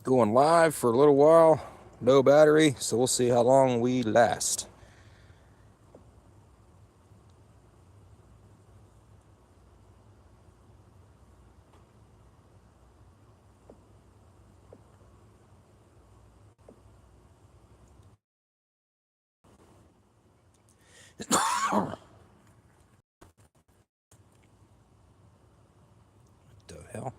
Going live for a little while. No battery, so we'll see how long we last. What the hell?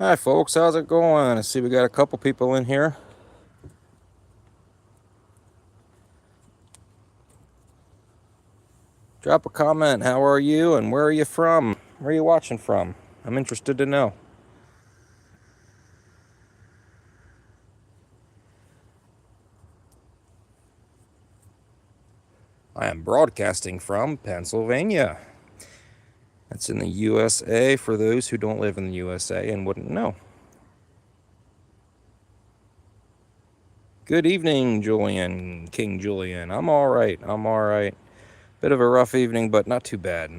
Hi folks, how's it going? I see we got a couple people in here. Drop a comment. How are you and where are you from? Where are you watching from? I'm interested to know. I am broadcasting from Pennsylvania. That's in the USA for those who don't live in the USA and wouldn't know. Good evening, Julian, King Julian. I'm all right. Bit of a rough evening, but not too bad.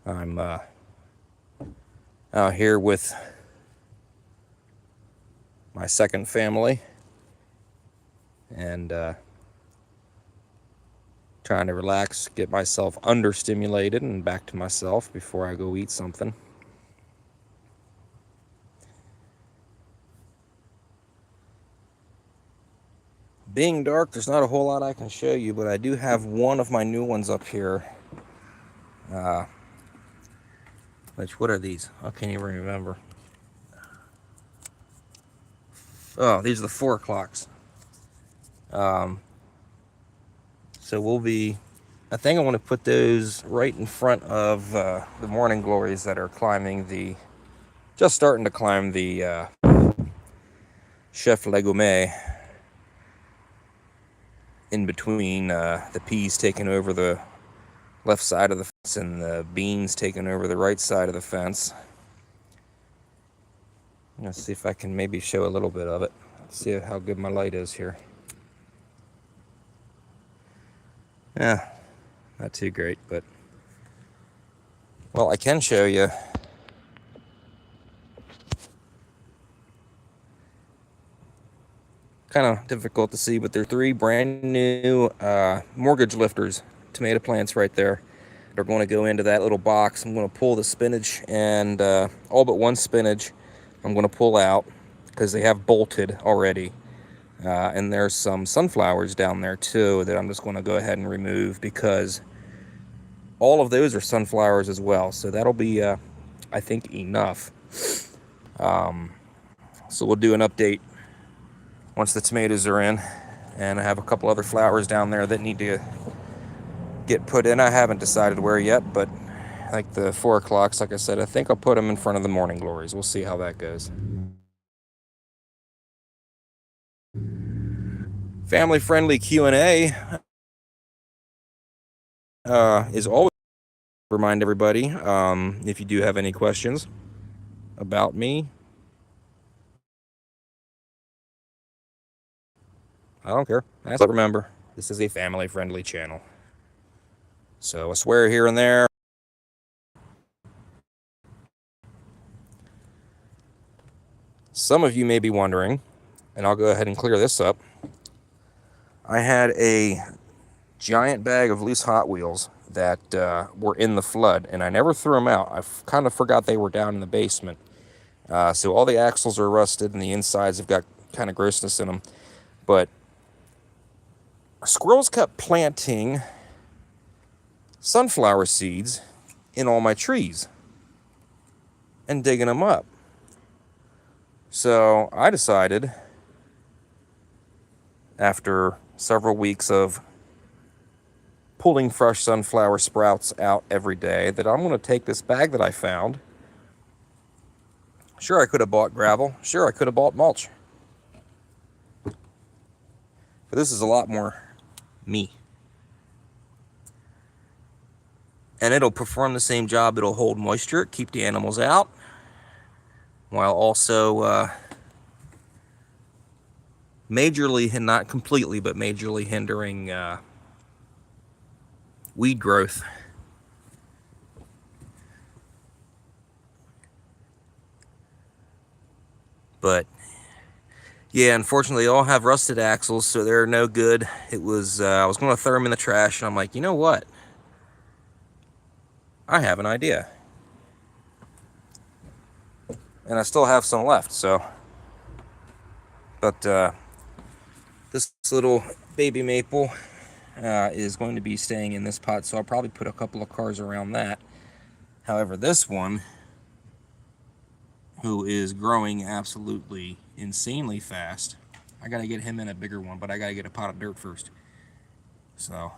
I'm out here with my second family and trying to relax, get myself understimulated and back to myself before I go eat something. Being dark, there's not a whole lot I can show you, but I do have one of my new ones up here. What are these? I can't even remember. Oh, these are the 4 o'clocks. So we'll be, I think I want to put those right in front of the morning glories that are just starting to climb the chef legume, in between the peas taking over the left side of the fence and the beans taking over the right side of the fence. Let's see if I can maybe show a little bit of it. Let's see how good my light is here. Yeah, not too great, but well, I can show you. Kind of difficult to see, but they're 3 brand new mortgage lifters, tomato plants right there. They're going to go into that little box. I'm going to pull the spinach and all but one spinach I'm going to pull out because they have bolted already. And there's some sunflowers down there too that I'm just going to go ahead and remove because all of those are sunflowers as well. So that'll be, I think, enough. So we'll do an update once the tomatoes are in. And I have a couple other flowers down there that need to get put in. I haven't decided where yet, but like the 4 o'clocks, like I said, I think I'll put them in front of the morning glories. We'll see how that goes. Family-friendly Q&A is always remind everybody, if you do have any questions about me, I don't care. But remember, this is a family-friendly channel. So I swear here and there. Some of you may be wondering, and I'll go ahead and clear this up. I had a giant bag of loose Hot Wheels that were in the flood, and I never threw them out. I kind of forgot they were down in the basement. So all the axles are rusted, and the insides have got kind of grossness in them. But squirrels kept planting sunflower seeds in all my trees and digging them up. So I decided, after several weeks of pulling fresh sunflower sprouts out every day, that I'm going to take this bag that I found. Sure, I could have bought gravel. Sure, I could have bought mulch. But this is a lot more me. And it'll perform the same job. It'll hold moisture, keep the animals out, while also majorly, and not completely, but majorly hindering weed growth. But yeah, unfortunately, they all have rusted axles, so they're no good. It was I was going to throw them in the trash, and I'm like, you know what? I have an idea. And I still have some left, so. But this little baby maple is going to be staying in this pot, so I'll probably put a couple of cars around that. However, this one, who is growing absolutely insanely fast, I gotta get him in a bigger one, but I gotta get a pot of dirt first. So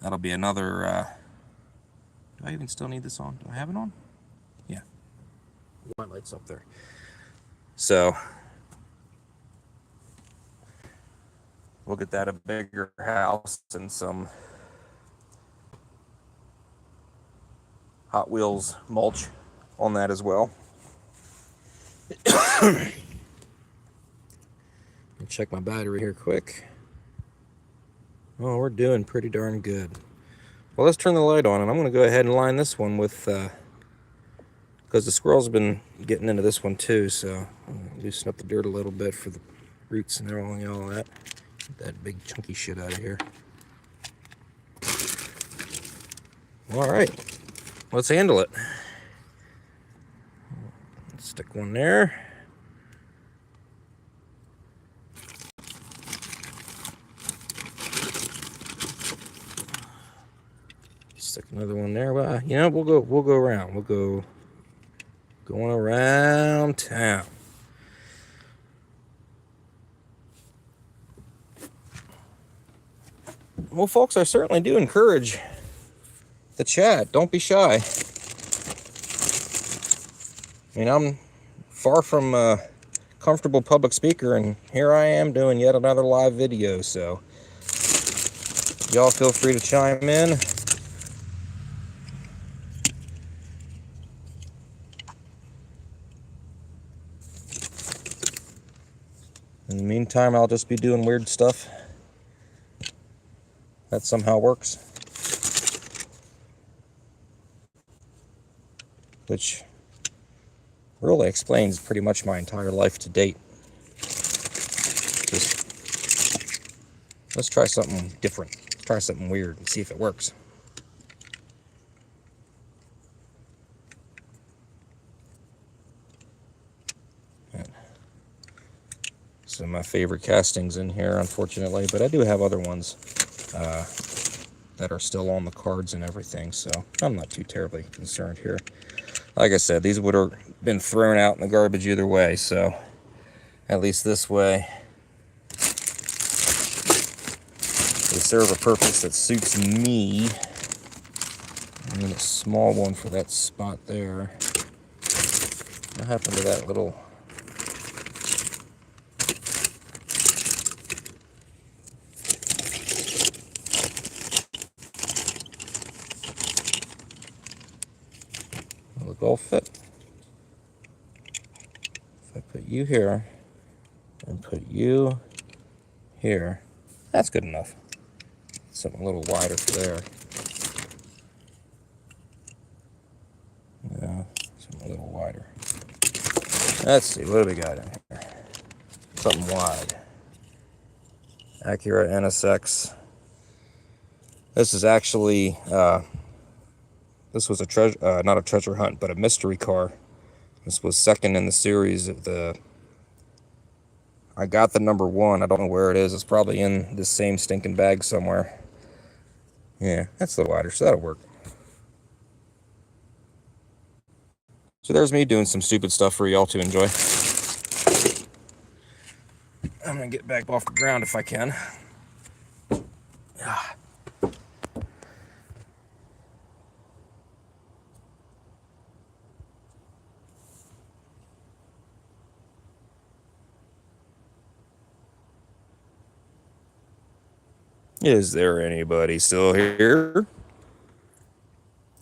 that'll be another do I even still need this on? Do I have it on? Yeah. My light's up there. So we'll get that a bigger house and some Hot Wheels mulch on that as well. Check my battery here quick. Oh, we're doing pretty darn good. Well, let's turn the light on, and I'm going to go ahead and line this one with, because the squirrels have been getting into this one too, so I'll loosen up the dirt a little bit for the roots and all that. Get that big chunky shit out of here. All right, let's handle it. Let's stick one there. Stick another one there. Well, you know, we'll go around. We'll go going around town. Well, folks, I certainly do encourage the chat. Don't be shy. I mean, I'm far from a comfortable public speaker, and here I am doing yet another live video, so y'all feel free to chime in. In the meantime, I'll just be doing weird stuff that somehow works, which really explains pretty much my entire life to date. Just, let's try something different. Let's try something weird and see if it works. Some of my favorite castings in here, unfortunately, but I do have other ones that are still on the cards and everything, so I'm not too terribly concerned here. Like I said, these would have been thrown out in the garbage either way, so at least this way they serve a purpose that suits me. And a small one for that spot there. What happened to that little... Look, all fit. If I put you here and put you here, that's good enough. Something a little wider for there. Yeah, something a little wider. Let's see, what do we got in here? Something wide. Acura NSX. This is actually, this was a treasure, not a treasure hunt, but a mystery car. This was second in the series of the... I got the number one. I don't know where it is. It's probably in this same stinking bag somewhere. Yeah, that's the wider, so that'll work. So there's me doing some stupid stuff for y'all to enjoy. I'm gonna get back off the ground if I can. Is there anybody still here?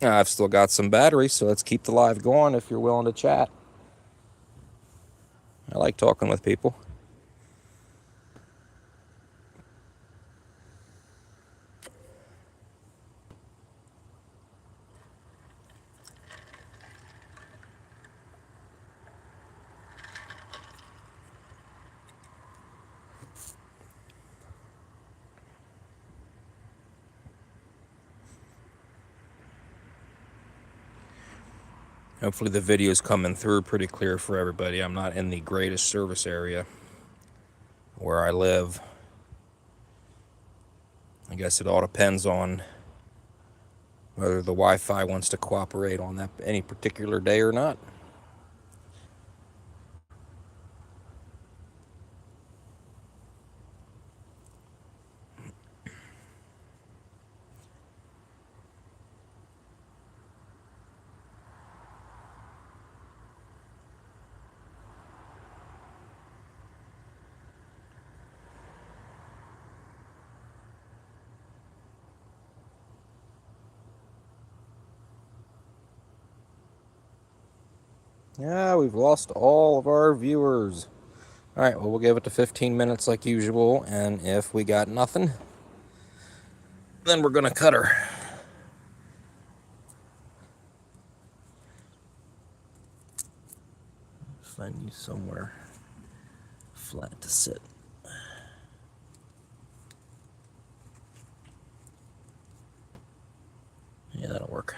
I've still got some battery, so let's keep the live going if you're willing to chat. I like talking with people. Hopefully the video's coming through pretty clear for everybody. I'm not in the greatest service area where I live. I guess it all depends on whether the Wi-Fi wants to cooperate on that any particular day or not. Yeah, we've lost all of our viewers. All right, well, we'll give it to 15 minutes like usual, and if we got nothing, then we're gonna cut her. Find you somewhere flat to sit. Yeah, that'll work.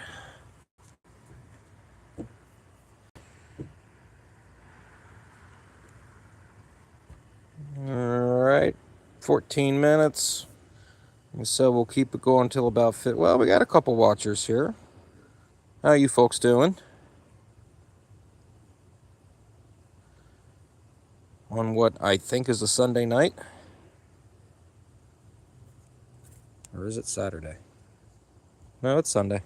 All right, 14 minutes. So we'll keep it going until about well, we got a couple watchers here. How you folks doing? On what I think is a Sunday night? Or is it Saturday? No, it's Sunday.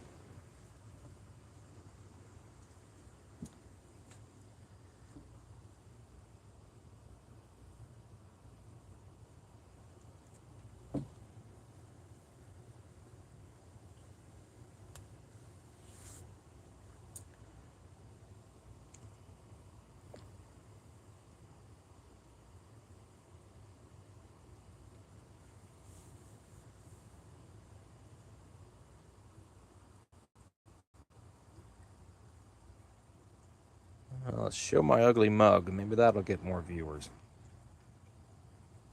Let's show my ugly mug. Maybe that'll get more viewers.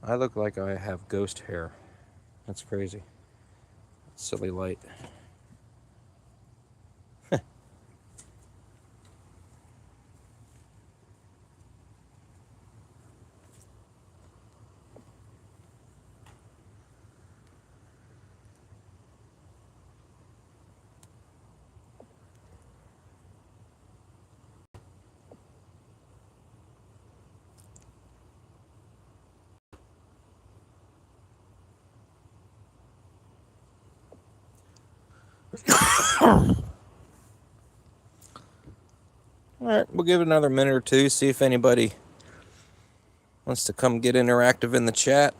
I look like I have ghost hair. That's crazy. Silly light. we'll give it another minute or two, see if anybody wants to come get interactive in the chat.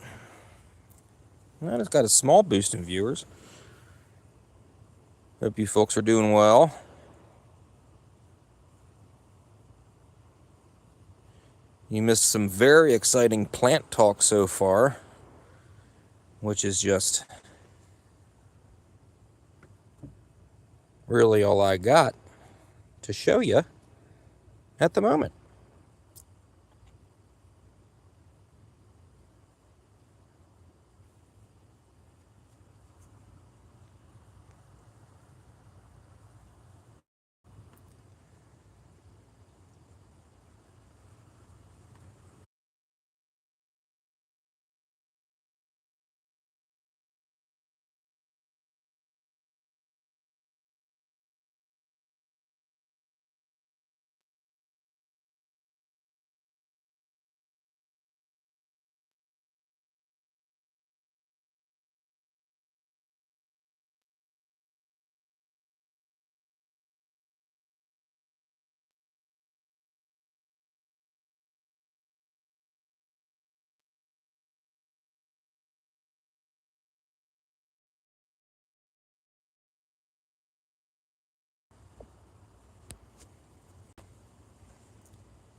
Well, it's got a small boost in viewers. Hope you folks are doing well. You missed some very exciting plant talk so far, which is just really all I got to show you at the moment.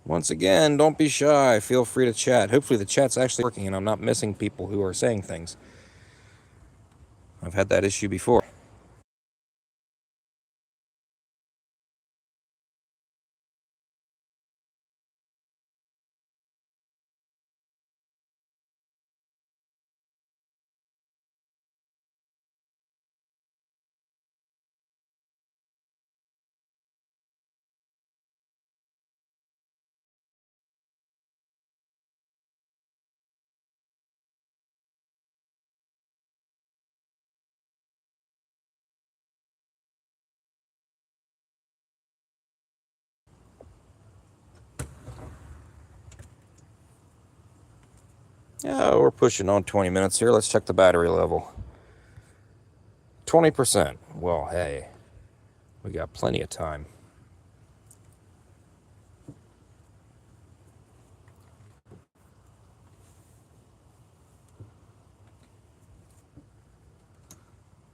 Once again, don't be shy. Feel free to chat. Hopefully the chat's actually working and I'm not missing people who are saying things. I've had that issue before. Yeah, we're pushing on 20 minutes here. Let's check the battery level. 20%. Well, hey, we got plenty of time.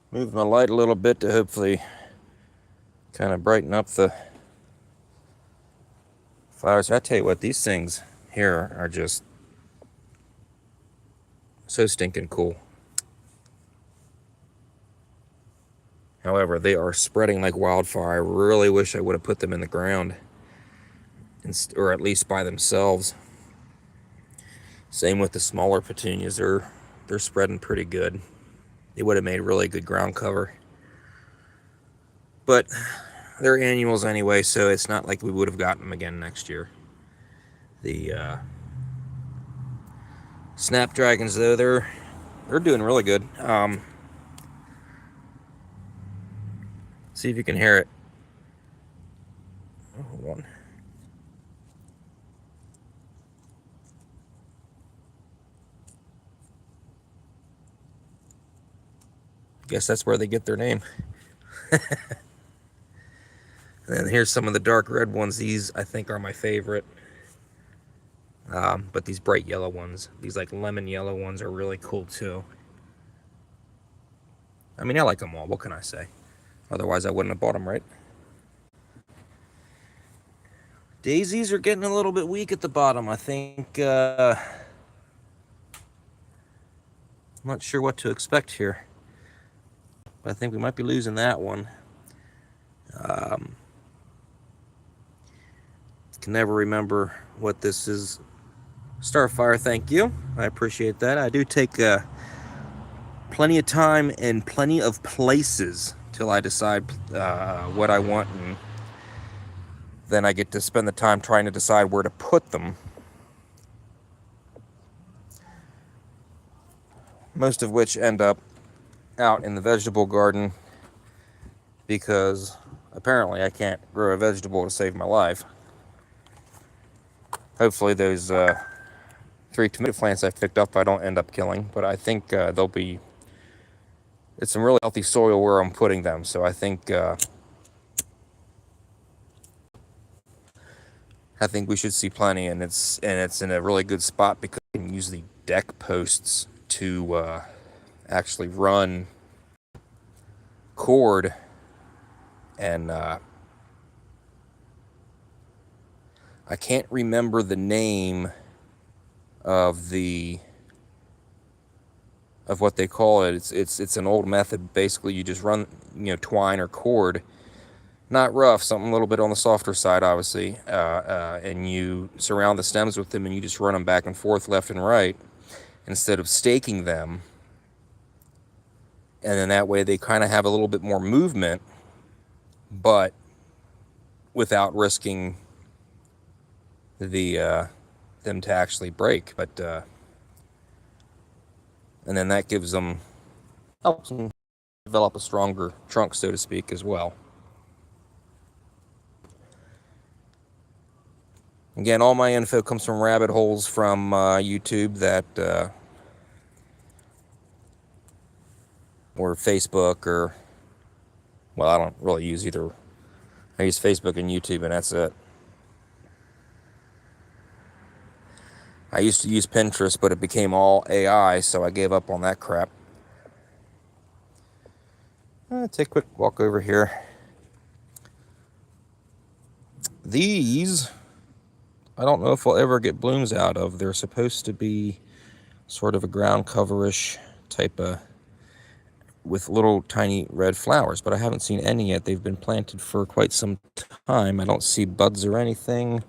Move my light a little bit to hopefully kind of brighten up the flowers. I tell you what, these things here are just so stinking cool. However, they are spreading like wildfire. I really wish I would have put them in the ground, or at least by themselves. Same with the smaller petunias. They're spreading pretty good. They would have made really good ground cover. But they're annuals anyway, so it's not like we would have gotten them again next year. The snapdragons, though, they're doing really good. See if you can hear it. Oh, hold on. Guess that's where they get their name. And here's some of the dark red ones. These, I think, are my favorite. But these bright yellow ones, these like lemon yellow ones, are really cool too. I mean, I like them all. What can I say? Otherwise, I wouldn't have bought them, right? Daisies are getting a little bit weak at the bottom. I think, I'm not sure what to expect here. But I think we might be losing that one. Can never remember what this is. Starfire, thank you. I appreciate that. I do take plenty of time and plenty of places till I decide what I want, and then I get to spend the time trying to decide where to put them. Most of which end up out in the vegetable garden because apparently I can't grow a vegetable to save my life. Hopefully those 3 tomato plants I've picked up I don't end up killing, but I think they'll be... It's some really healthy soil where I'm putting them, so I think I think we should see plenty, and it's in a really good spot because you can use the deck posts to actually run cord, and I can't remember the name of what they call it. It's an old method. Basically, you just run twine or cord, not rough, something a little bit on the softer side, obviously, and you surround the stems with them, and you just run them back and forth, left and right, instead of staking them. And then that way they kind of have a little bit more movement, but without risking them to actually break. But and then that helps them develop a stronger trunk, so to speak, as well. Again, all my info comes from rabbit holes from YouTube or Facebook, or, well, I don't really use either. I use Facebook and YouTube, and that's it. I used to use Pinterest, but it became all AI, so I gave up on that crap. Take a quick walk over here. These, I don't know if we'll ever get blooms out of. They're supposed to be sort of a ground cover-ish type of, with little tiny red flowers, but I haven't seen any yet. They've been planted for quite some time. I don't see buds or anything.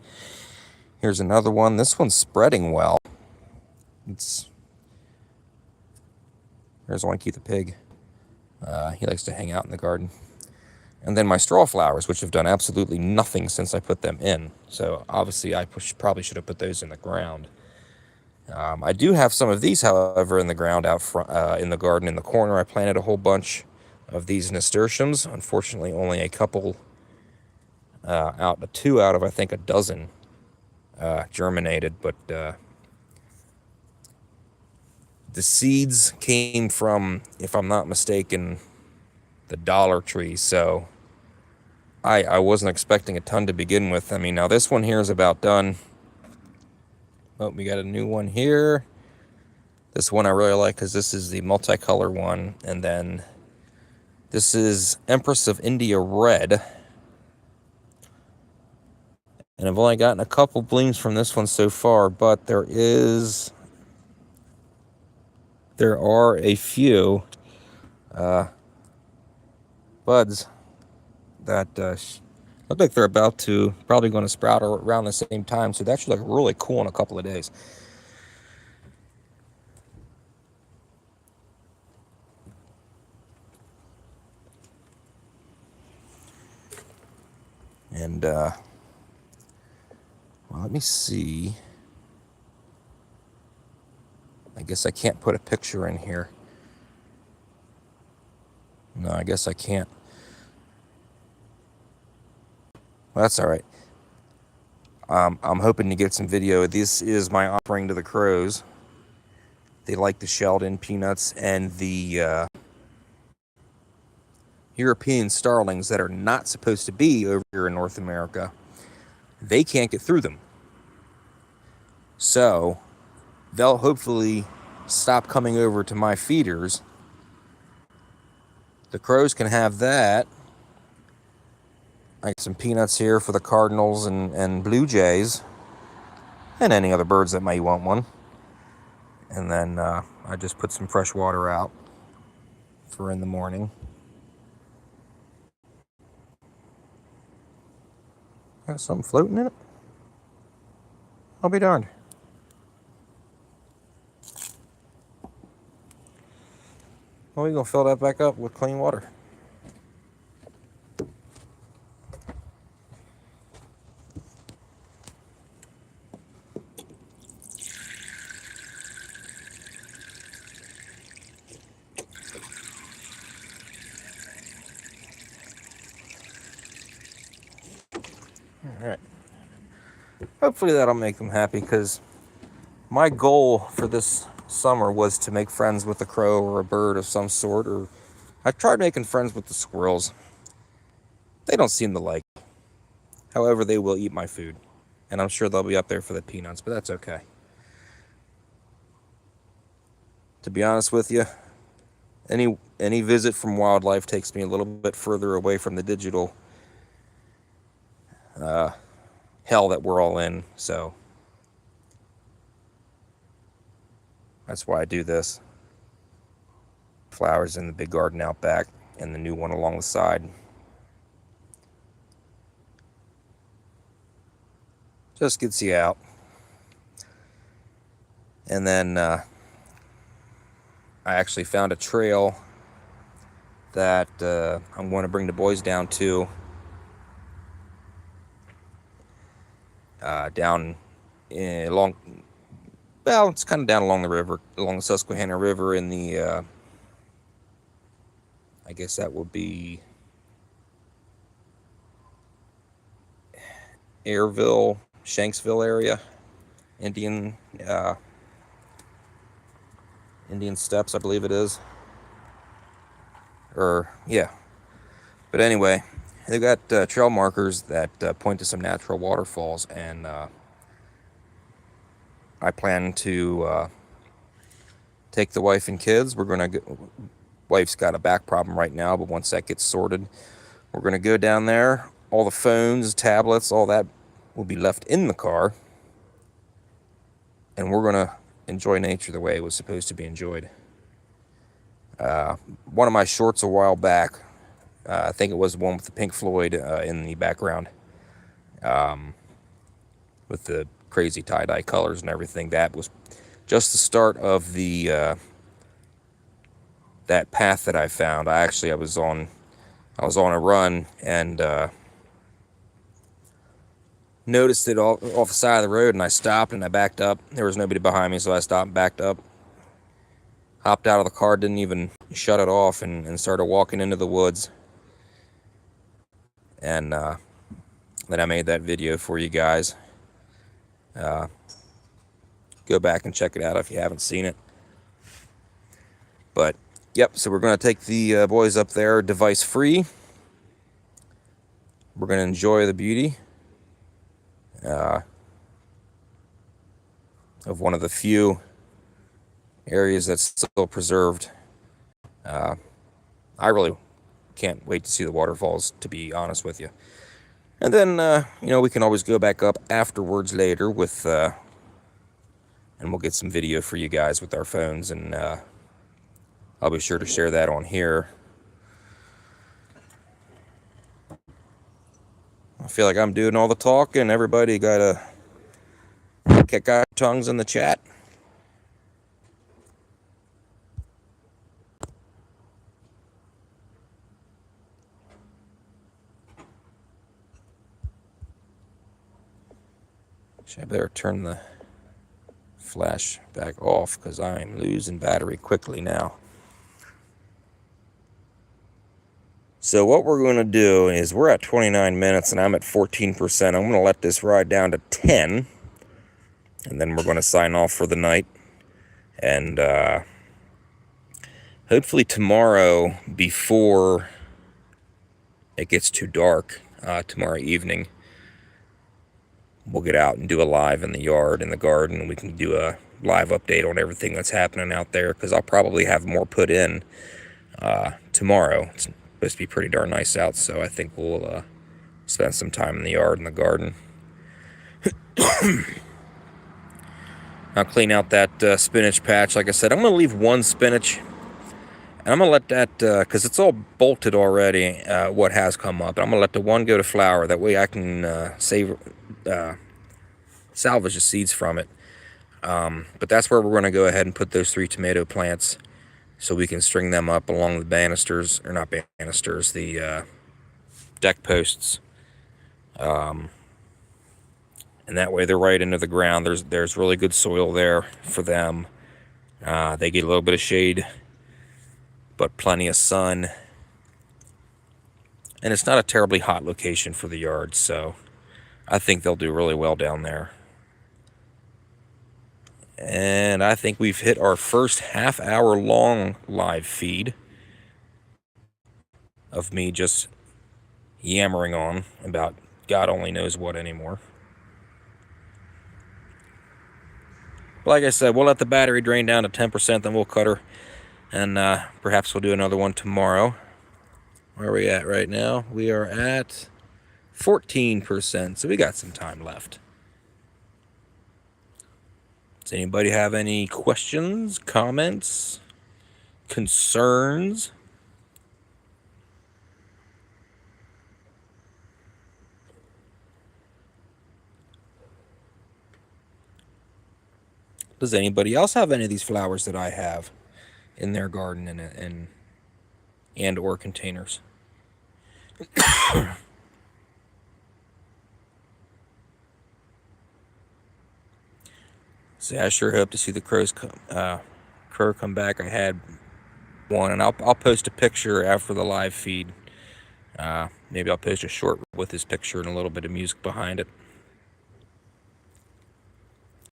Here's another one. This one's spreading well. There's Oinky the pig. He likes to hang out in the garden. And then my straw flowers, which have done absolutely nothing since I put them in. So obviously I probably should have put those in the ground. I do have some of these, however, in the ground out front, in the garden in the corner. I planted a whole bunch of these nasturtiums. Unfortunately, only a couple two out of, I think, a dozen germinated. But the seeds came from, if I'm not mistaken, the Dollar Tree. So I wasn't expecting a ton to begin with. I mean, now this one here is about done. Oh, we got a new one here. This one I really like because this is the multicolor one. And then this is Empress of India Red. And I've only gotten a couple blooms from this one so far, but there are a few buds that look like they're probably going to sprout around the same time. So that should look really cool in a couple of days. And well, let me see. I guess I can't put a picture in here. No, I guess I can't. Well, that's all right. I'm hoping to get some video. This is my offering to the crows. They like the shelled-in peanuts, and the European starlings that are not supposed to be over here in North America, they can't get through them. So they'll hopefully stop coming over to my feeders. The crows can have that. I got some peanuts here for the cardinals and blue jays, and any other birds that may want one. And then I just put some fresh water out for in the morning. Got something floating in it? I'll be darned. Well, we're going to fill that back up with clean water. All right. Hopefully that'll make them happy, because my goal for this summer was to make friends with a crow or a bird of some sort, or I tried making friends with the squirrels. They don't seem to like it. However, they will eat my food. And I'm sure they'll be up there for the peanuts, but that's okay. To be honest with you, any visit from wildlife takes me a little bit further away from the digital hell that we're all in. So that's why I do this. Flowers in the big garden out back and the new one along the side. Just gets you out. And then I actually found a trail that I'm going to bring the boys down to. Down along, well, it's kind of down along the river, along the Susquehanna River in the, I guess that would be Airville, Shanksville area, Indian Steps, I believe it is. Or, yeah. But anyway, they've got trail markers that point to some natural waterfalls, and I plan to take the wife and kids. We're going to go. Wife's got a back problem right now, but once that gets sorted, we're going to go down there. All the phones, tablets, all that will be left in the car, and we're going to enjoy nature the way it was supposed to be enjoyed. One of my shorts a while back, I think it was the one with the Pink Floyd in the background, with the crazy tie-dye colors and everything. That was just the start of the that path that I found. I was on a run and noticed it off the side of the road, and I stopped and I backed up. There was nobody behind me, so I stopped and backed up, hopped out of the car, didn't even shut it off, and started walking into the woods. And then I made that video for you guys. Go back and check it out if you haven't seen it. But yep, so we're going to take the boys up there device free. We're going to enjoy the beauty of one of the few areas that's still preserved. I really can't wait to see the waterfalls, to be honest with you. And then, we can always go back up afterwards later with, and we'll get some video for you guys with our phones, and I'll be sure to share that on here. I feel like I'm doing all the talking. Everybody got tongues in the chat. I better turn the flash back off because I'm losing battery quickly now. So what we're going to do is we're at 29 minutes and I'm at 14%. I'm going to let this ride down to 10. And then we're going to sign off for the night. And hopefully tomorrow, before it gets too dark, tomorrow evening, we'll get out and do a live in the yard, in the garden. We can do a live update on everything that's happening out there, because I'll probably have more put in tomorrow. It's supposed to be pretty darn nice out, so I think we'll spend some time in the yard and the garden. I'll clean out that spinach patch. Like I said, I'm going to leave one spinach, and I'm going to let that, because it's all bolted already, what has come up. And I'm going to let the one go to flower. That way I can salvage the seeds from it. But that's where we're going to go ahead and put those 3 tomato plants, so we can string them up along the banisters, or not banisters, the deck posts. And that way they're right into the ground. There's really good soil there for them. They get a little bit of shade, but plenty of sun. And it's not a terribly hot location for the yard, so I think they'll do really well down there. And I think we've hit our first half-hour long live feed of me just yammering on about God only knows what anymore. But like I said, we'll let the battery drain down to 10%, then we'll cut her. And perhaps we'll do another one tomorrow. Where are we at right now? We are at 14%, so we got some time left. Does anybody have any questions, comments, concerns? Does anybody else have any of these flowers that I have in their garden and or containers? See, I sure hope to see the crow come back. I had one, and I'll post a picture after the live feed. Maybe I'll post a short with his picture and a little bit of music behind it.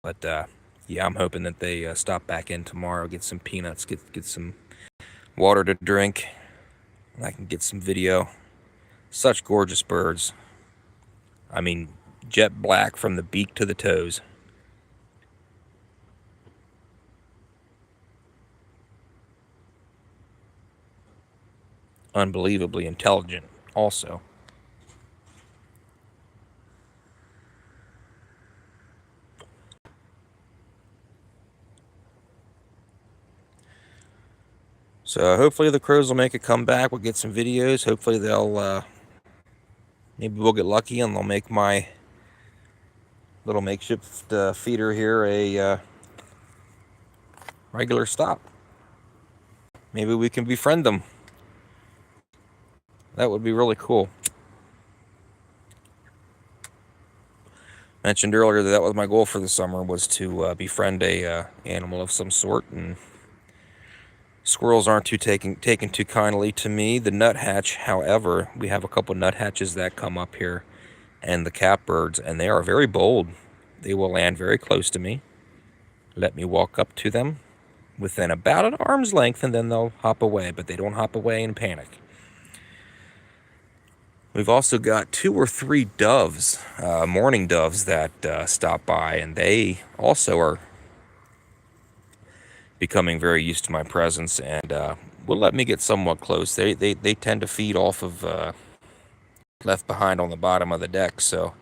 But yeah, I'm hoping that they stop back in tomorrow, get some peanuts, get some water to drink, and I can get some video. Such gorgeous birds. I mean, jet black from the beak to the toes. Unbelievably intelligent also. So hopefully the crows will make a comeback. We'll get some videos. Hopefully they'll, maybe we'll get lucky and they'll make my little makeshift feeder here a regular stop. Maybe we can befriend them. That would be really cool. Mentioned earlier that was my goal for the summer, was to befriend a animal of some sort, and squirrels aren't taken too kindly to me. The nuthatch, however, we have a couple nuthatches that come up here, and the catbirds, and they are very bold. They will land very close to me, let me walk up to them within about an arm's length, and then they'll hop away, but they don't hop away in panic. We've also got 2 or 3 doves, mourning doves, that stop by, and they also are becoming very used to my presence, and will let me get somewhat close. They tend to feed off of left behind on the bottom of the deck, so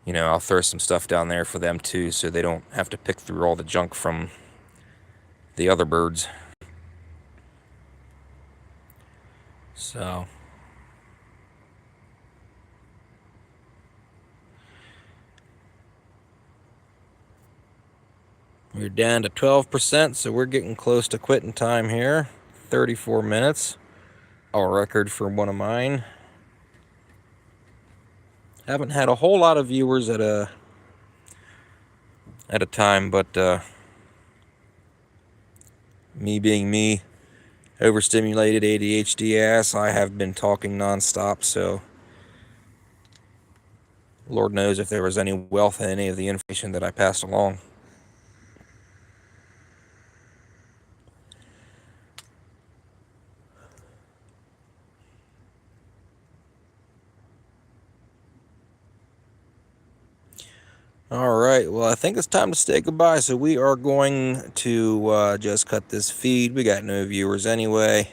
I'll throw some stuff down there for them too, so they don't have to pick through all the junk from the other birds. So we're down to 12%, so we're getting close to quitting time here. 34 minutes. A record for one of mine. Haven't had a whole lot of viewers at a time, but me being me, overstimulated ADHD ass, I have been talking nonstop, so Lord knows if there was any wealth in any of the information that I passed along. Alright, well, I think it's time to say goodbye, so we are going to just cut this feed. We got no viewers anyway,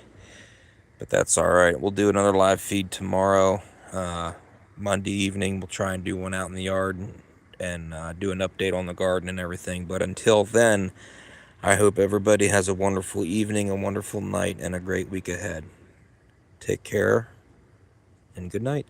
but that's alright. We'll do another live feed tomorrow, Monday evening. We'll try and do one out in the yard and do an update on the garden and everything, but until then, I hope everybody has a wonderful evening, a wonderful night, and a great week ahead. Take care, and good night.